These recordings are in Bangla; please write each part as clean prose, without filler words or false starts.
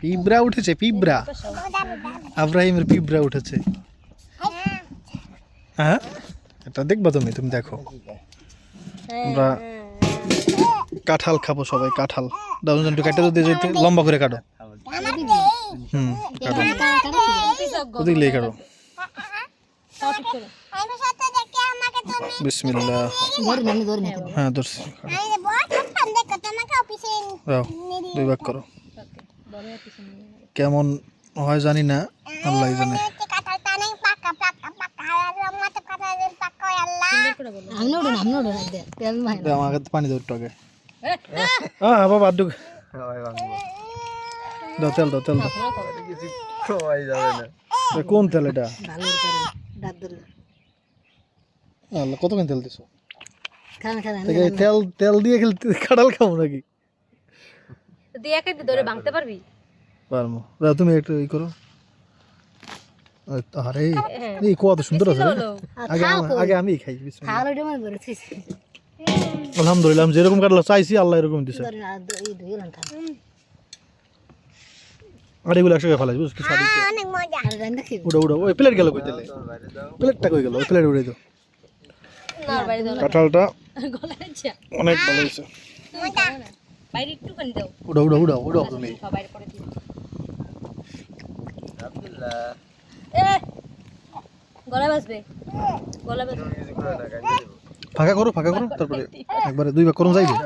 পিঁপড়া উঠেছে, পিঁপড়া। আব্রাহিমের পিঁপড়া উঠেছে। হ্যাঁ, এটা দেখবা তুমি, তুমি দেখো। আমরা কাঁঠাল খাবো সবাই, কাঁঠাল। দাও একটু কাটে তো দিয়ে যেতে, লম্বা করে কাটো। কাটো, ওদিক লিয়ে কাটো। বিসমিল্লাহ। হ্যাঁ ধরছি। দাও, 2 ভাগ করো। কেমন হয় জানি না, আল্লাহ জানে। আমাকে পানি দাও একটু আগে। হ্যাঁ বাবা, আড্ডু দাও, তেল দাও, তেল দাও। কোন তেল এটা? আল্লাহ, কতক্ষণ তেল দিছো? তেল তেল দিয়ে খেলতে কাঁঠাল খাবো নাকি? ভাঙতে পারবি? পারবো। তুমি একটু ই করো। আরে এই কত সুন্দর আছে। আগে আগে আমি খাই। আলহামদুলিল্লাহ, আমি যেরকম কাটলা চাইছি আল্লাহ এরকম দিছে। আর এগুলো একসাথে ফেলাই বুঝছি। উড়ো উড়ো, ওই প্লেট গেল কই? তেলে প্লেটটা কই গেল? ওই প্লেট উড়ে দাও। কাঁঠালটা অনেক ভালো হয়েছে। উড়ো উড়ো উড়ো উড়ো তুমি। ফাঁকা করো, ফাঁকা করো, তারপরে একবারে 2 ভাগ করুন যাইবে।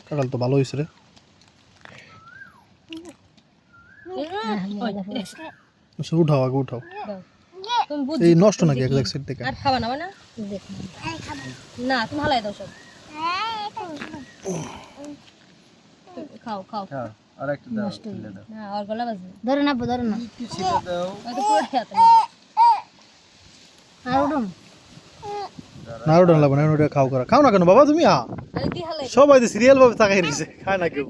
কাঁঠাল তো ভালো হয়েছে রে। উঠাও, আগে উঠাও। এই নষ্ট নাকি এক সাইড থেকে? আর খাবা না না? না, তুমি হালাই দাও সব। খাও খাও। আর একটু দাও, তুলে দাও। না, আর গলা বাজবে। ধরো না, ধরো না। একটু ছিটে দাও। ওই তো পুরো খেতে। আর উঠুন। না উঠান লাগবে না, ওটা খাও করা। খাও না কেন বাবা তুমি? আরে দি হালাই। সবাই তো সিরিয়াল ভাবে তাকাই রয়েছে, খায় না কেউ।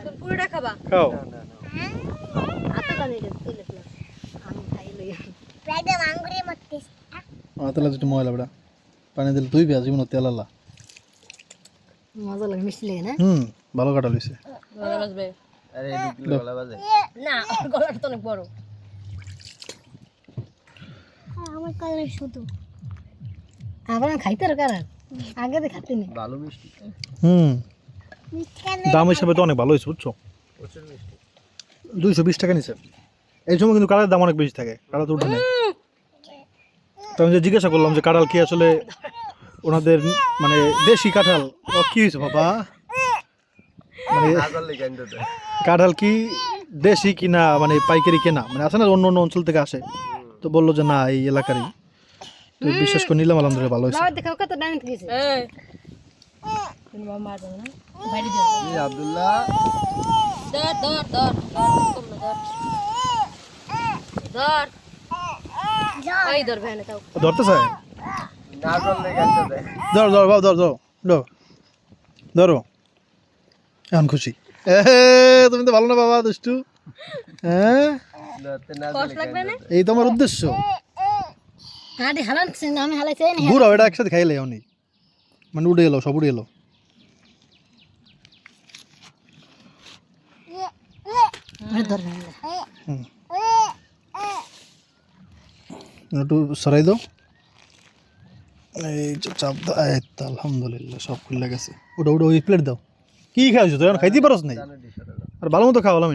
তুমি পুরোটা খাবা। খাও। হাতে কানে তেলে ফেলা। আমি খাই লই। তেল একটু ময়লা বেড়া, পানি দিলে 2 পেঁয়াজ জীবন তেল আলা। মজা লাগে, মিষ্টি লাগে না? ভালো কাটা লইছে। গলা বাজবে। আরে এদিকে গলা বাজে। না, ওর গলাটা তো অনেক বড়। আমার কালার শুধু আবার খাইতে আর কারা আগে তো খাতে নি। ভালো মিষ্টি। দাম হিসাবে তো অনেক ভালো হয়েছে বুঝছো। প্রচুর মিষ্টি। 220 টাকা নিছে। এই সময় কিন্তু কাঁঠালের দাম অনেক বেশি থাকে, কাঁঠাল তো উঠে নেই। তো আমি যে জিজ্ঞাসা করলাম যে কাঁঠাল কি আসলে ওনাদের মানে দেশি কাঁঠাল, ও কি হয়েছে বাবা? মানে কাঁঠাল কি দেশি কিনা, মানে পাইকারি কেনা, মানে আছে না অন্য অন্য অঞ্চল থেকে আসে। তো বললো যে না, এই এলাকারই। তো বিশ্বাস করে নিলাম, আলহামদুলিল্লাহ ভালো হয়েছে। বাবা দেখো কত ডাইন গেছে। এই তুমি বাবা মার দাও না, বাইরে দাও। এই আব্দুল্লাহ ধর ধর ধর কম না, ধর ধর এই ধর ভ্যানে দাও। ধরতে চাই? না করলে গেছে দে। ধর ধর বাবা, ধর ধর ধর ধরো। এখন খুশি। তুমি তো ভালো না বাবা, দুষ্টু। হ্যাঁ, ধরতে না কষ্ট লাগবে না? এই তো আমার উদ্দেশ্য। আরে হালাচ্ছি না, আমি হালাইছি না। ঘুরাও, এটা একসাথে খাইলে অনেক মানে উড়ে এলো, সব উড়ে এলো। ধর না। একটু সরাই দাও। এই যে চাপ দাও, এই তো আলহামদুলিল্লাহ সব খুলে গেছে। ওটা ওটা ওই প্লেট দাও। কি খাইছো তুই? এখন খাইতে পারস নাই? আর ভালো মতো খাওয়ালাম।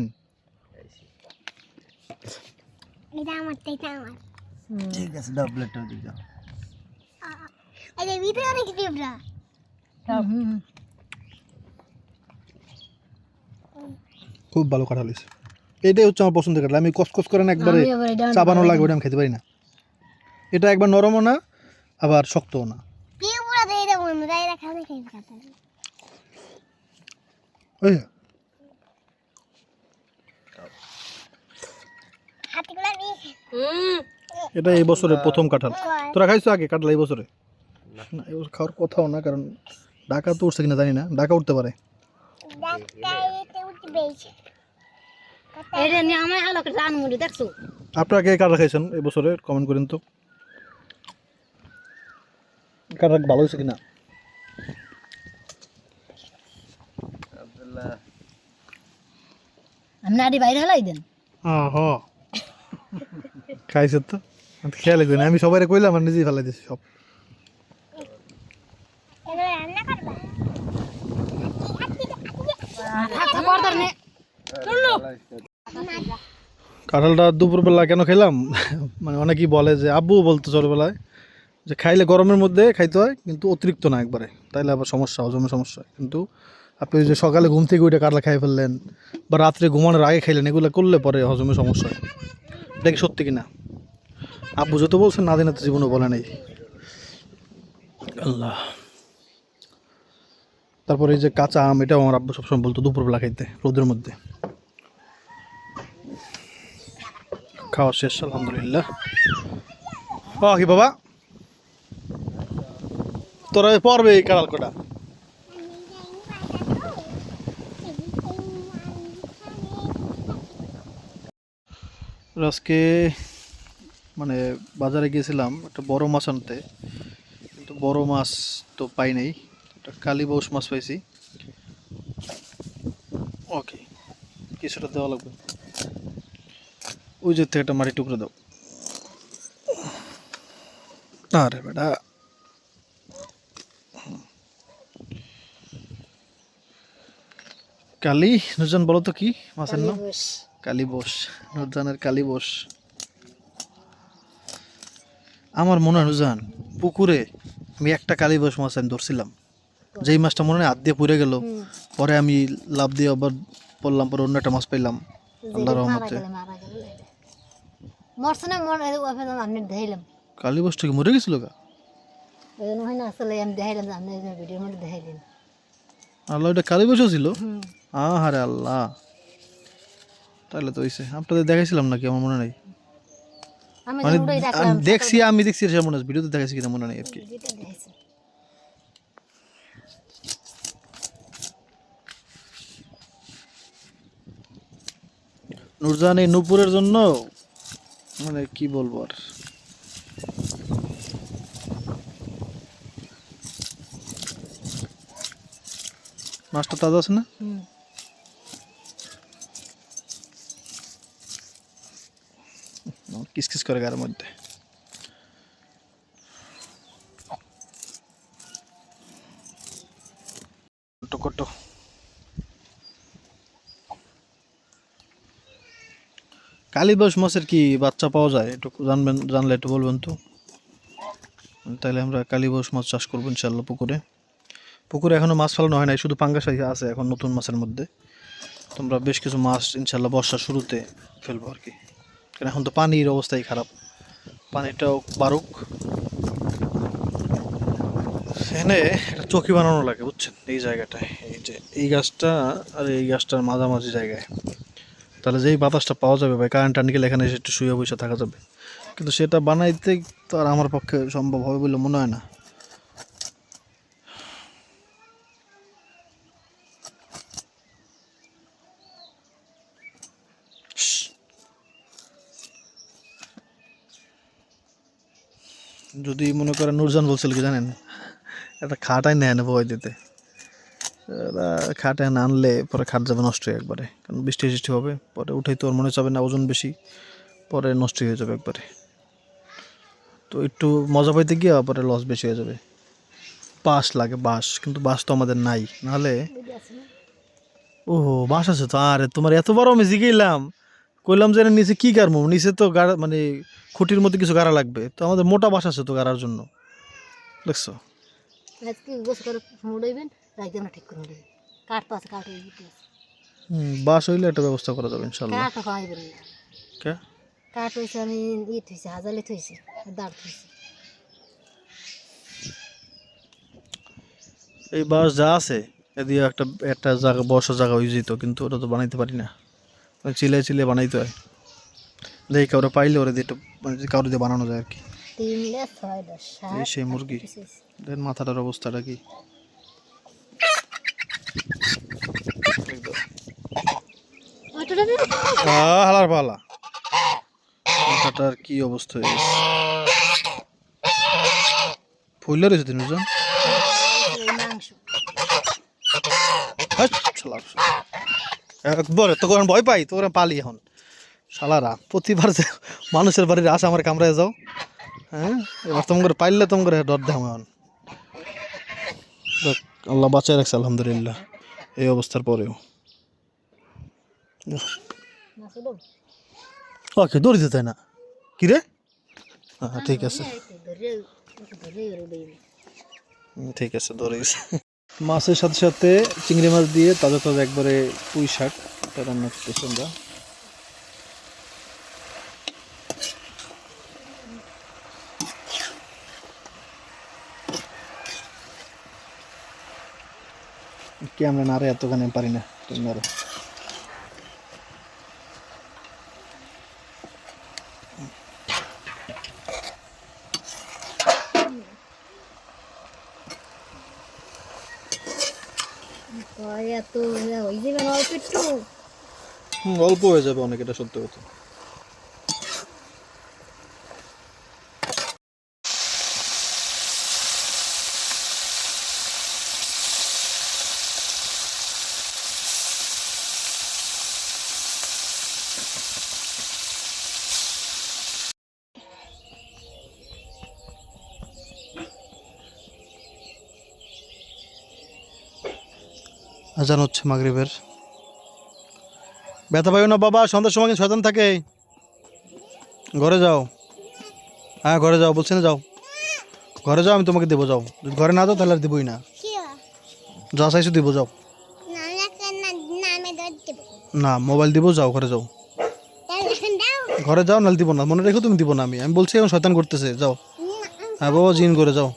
ঠিক আছে, দাও প্লেটটা দিয়ে দাও। খুব ভালো কাঁঠাল হয়েছে। এটাই হচ্ছে আমার পছন্দের কাঁঠাল। আমি কসকস করে না একবারে চাবানো লাগে, ওটা আমি খেতে পারি না। এটা একবার নরমও না, আবার শক্তও না। ওই এটা এই বছরের প্রথম কাঁঠাল। তোরা খাইছো আগে কাঁঠাল এই বছরে? না, এই বছর খাওয়ার কথাও না, কারণ ঢাকা তো উঠছে কিনা জানি না, ঢাকা উঠতে পারে। এটা নিয়ে আমার হালো করে জান মুড়ি দেখছো। আপনারা কে কাঁঠাল খাইছেন এই বছরে কমেন্ট করেন তো। কাঁঠাল ভালো হয়েছে কিনা। আল্লাহ আপনি আড়ি বাইরে হেলাই দেন হ খাইছে তো আমি তো খেয়াল করি না, আমি সবাই কইলাম আর নিজেই ফেলাই দিছি সব। কাঁঠালটা দুপুরবেলা কেন খেলাম মানে অনেকেই বলে যে আব্বু বলতো ছোটবেলায় যে খাইলে গরমের মধ্যে খাইতে হয় কিন্তু অতিরিক্ত না একবারে, তাইলে আবার সমস্যা, হজমের সমস্যা হয়। কিন্তু আপনি যে সকালে ঘুম থেকে উঠে কাঁঠাল খাই ফেললেন বা রাত্রে ঘুমানোর আগে খাইলেন, এগুলো করলে পরে হজমের সমস্যা হয়। এটা কি সত্যি কিনা? আব্বু যত বলছেন না দিনে তো জীবনও বলে নেই। আল্লাহ। তারপরে এই যে কাঁচা আম, এটাও আমার আব্বু সবসময় বলতো দুপুরবেলা খাইতে রোদের মধ্যে। খাওয়া শেষ আলহামদুলিল্লাহ। কি বাবা তোরা পড়বে এই কাঁঠাল কটা? আজকে মানে বাজারে গিয়েছিলাম একটা বড় মাছ আনতে, কিন্তু বড় মাছ তো পাই নাই, একটা কালীবাউস মাছ পাইছি। ওকে, কিছুটা দেওয়া লাগবে। ওই যে থেকে একটা মাটি টুকরো দাও। আরে বেটা, কালী নুরজান বলো তো কি মাছের নাম? কালীবোস, নুরজানের কালীবোস। আমার মনে হয় নুরজান পুকুরে আমি একটা কালীবোস মাছ আমি ধরছিলাম, যেই মাছটা মনে হয় হাত দিয়ে পুড়ে গেল, পরে আমি লাভ দিয়ে আবার পড়লাম, পরে অন্য একটা মাছ পাইলাম আল্লাহ রহমতে। মরছে না আপনি দেখাইলাম কালীবোসটা কি মরে গেছিল গা? হয় না আসলে আমি দেখাইলাম যে আপনি ভিডিওর মধ্যে দেখাইলেন। আল্লাহ, ওটা কালীবোসও ছিল? আহারে আল্লাহ, তাহলে তো হইছে। আপনাদের দেখাইছিলাম নাকি আমার মনে নাই, আমি মানে ওটাই রাখলাম আমি দেখছি সেটা মনে আছে, ভিডিওতে দেখাইছি কিনা মনে নাই আর কি। যেটা দেখাইছে। নুরজান এই নূপুরের জন্য মানে কি বলবো আর। মাছটা তাজা আছে না? কিসকিস করে গায়ের মধ্যে। কটো কালীবাউস মাছের কি বাচ্চা পাওয়া যায়? একটু জানবেন, জানলে একটু বলবেন তো। তাহলে আমরা কালীবাউস মাছ চাষ করবো ইনশাল্লাহ পুকুরে। পুকুরে এখনো মাছ ফেলানো হয় নাই, শুধু পাঙ্গাস আছে এখন নতুন মাছের মধ্যে। তোমরা বেশ কিছু মাছ ইনশাল্লাহ বর্ষার শুরুতে ফেলবো আর কি, কারণ এখন তো পানির অবস্থাই খারাপ। পানিটাও বাড়ুক। এখানে একটা চৌকি বানানো লাগে বুঝছেন, এই জায়গাটায়, এই যে এই গাছটা আর এই গাছটার মাঝামাঝি জায়গায়, তাহলে যেই বাতাসটা পাওয়া যাবে বা কারেন্ট টান গেলে এখানে এসে একটু শুয়ে বসে থাকা যাবে। কিন্তু সেটা বানাইতে তো আর আমার পক্ষে সম্ভব হবে বলে মনে হয় না। যদি মনে করেন, নুরজান বলছিল কি জানেন, একটা খাটাই নেয় না ভয় দিতে। খাটায় না আনলে পরে খাট যাবে নষ্ট হয়ে একবারে, কারণ বৃষ্টি সৃষ্টি হবে, পরে উঠেই তো ওর মনে চাবে না, ওজন বেশি, পরে নষ্ট হয়ে যাবে একবারে। তো একটু মজা পাইতে গিয়ে পরে লস বেশি হয়ে যাবে। বাঁশ লাগে, বাঁশ, কিন্তু বাঁশ তো আমাদের নাই, নাহলে। ওহো, বাঁশ আছে তো। আরে তোমার এত বড় আমি জিগেলাম, কইলাম যে নিচে কি গাড়বো, নিচে তো গাড়া মানে খুঁটির মধ্যে কিছু গাড়া লাগবে, তো আমাদের মোটা বাঁশ আছে তো গাড়ার জন্য, দেখছো? আজকে গোছ করে মুড়াইবেন, রাখবেন না, ঠিক করে মুড়াইবেন। কাঠ তো আছে, কাঠ হয়ে গেছে। বাঁশ হইলে একটা ব্যবস্থা করা যাবে ইনশাল্লাহ। কাঠ খাওয়াইবেন না। কে কাঠ হয়েছে আমি থইছি, হাজালে থইছি, দাঁড় থইছি। এই বাঁশ যা আছে এদিকে একটা একটা জায়গা, বসার জায়গা হয়ে যেত, কিন্তু ওটা তো বানাইতে পারি না, চিলে চিলে বানাইতে হয়। দেখি কাউরে পাইলে ওরা দিয়ে একটু মানে কাউরে দিয়ে বানানো যায় আর কি। 3 লে 6 10 এই সেই মুরগি, দেন মাথাটার অবস্থাটা কি। হালার পালা, মাথাটার কি অবস্থা হয়ে গেছে, ফুললে রয়েছে তিনজন। মাংস হাট, শালা। একবারে তো করে ভয় পাই তো করে পালি এখন শালারা প্রতিবার যে মানুষের বাড়ির আসে আমার কামড়ায় যাও হ্যাঁ এবার তুমি করে পাইলে তুমি করে ডর দেয় এখন দেখ, আল্লাহ বাঁচায় রাখছে আলহামদুলিল্লাহ এই অবস্থার পরেও ওকে দৌড়ি যেতে না কি রে হ্যাঁ ঠিক আছে ঠিক আছে ধরে গেছে মাছের সাথে সাথে চিংড়ি মাছ দিয়ে তাজা তাজা একবারে পুঁই শাক এটা রান্না করতেছি আমরা কি আমরা না রে এতখানি পারি না তুমি আরো এত ওই যাবে না অল্প একটু অল্প হয়ে যাবে অনেক এটা সত্যি কথা আজান হচ্ছে মাগরিবের ব্যথা পাইও না বাবা সন্ধ্যার সময় কিন্তু শয়তান থাকে ঘরে যাও হ্যাঁ ঘরে যাও বলছি না যাও ঘরে যাও আমি তোমাকে দেবো যাও যদি ঘরে না যাও তাহলে আর দেবোই না যা চাইছো দিব যাও না মোবাইল দিব যাও ঘরে যাও ঘরে যাও নাহলে দিব না মনে রেখো তুমি দিব না আমি বলছি এখন শয়তান করতেছে যাও হ্যাঁ বাবা জিন করে যাও